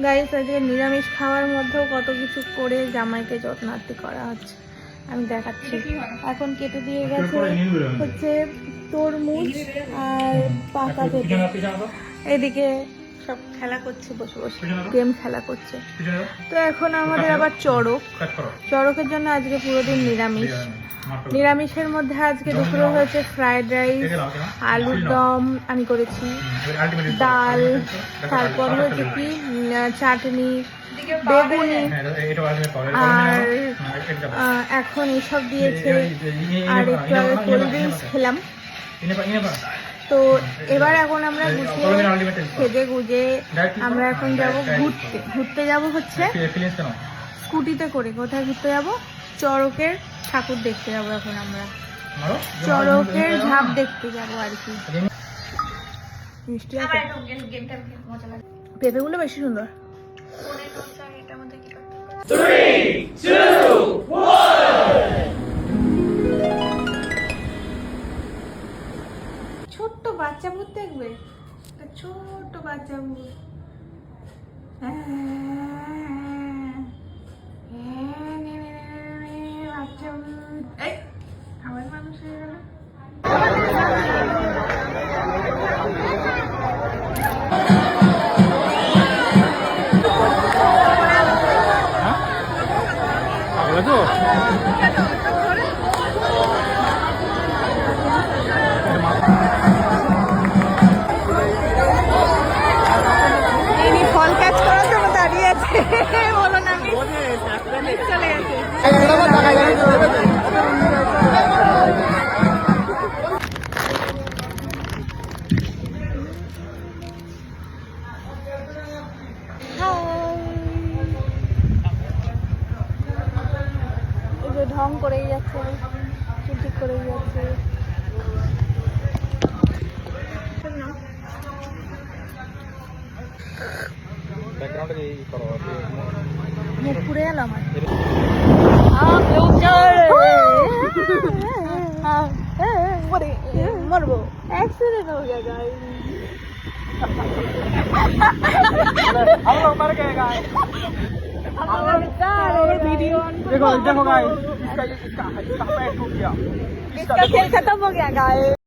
Guys আজকে নিরামিষ খাওয়ার মধ্যেও কত কিছু করে জামাইকে যত্নার্থী করা হচ্ছে, আমি দেখাচ্ছি। এখন কেটে দিয়ে গেছে হচ্ছে তরমুজ আর পাকা পেঁপে। এদিকে সব খেলা করছে, বসে বসে গেম খেলা করছে। তো এখন আমাদের আবার চড়কের জন্য আজকে পুরো দিন নিরামিষ। নিরামিষের মধ্যে আজকে দুপুরে হয়েছে ফ্রাইড রাইস, আলুর দম আমি করেছি, ডাল, তারপর হয়েছে কি চাটনি, বেগুনি, আর এখন এইসব দিয়েছে। আর একটু আগে কোল্ড ড্রিঙ্কস খেলাম। তো এবার এখন আমরা খেতে গুজে আমরা এখন যাব ঘুরতে যাব হচ্ছে স্কুটিতে করে। কোথায় ঘুরতে যাব? চড়কের ঠাকুর দেখতে যাব। এখন আমরা চড়কের ঝাঁপ দেখতে যাব আর কি। মিষ্টি আছে, পেঁপেগুলো বেশি সুন্দর। ছোট্ট বাচ্চা ভূত দেখবে, ছোট্ট বাচ্চা ভূত। বাচ্চা ভূত আবার মানুষ হয়ে গেল। ফল ক্যাচ করার জন্য দাঁড়িয়ে আছে, বলো না চলে গেছে। ঢং করেই যাচ্ছে, ঠিক করেই যাচ্ছে। মুখ পুড়ে গেল আমার। मरबो एक्सीडेंट हो गया गाइस। हम लोग मर गए गाइस। वीडियो देखो गाइस, इसका पैर टूट गया, इसका खेल खत्म हो गया गाइस।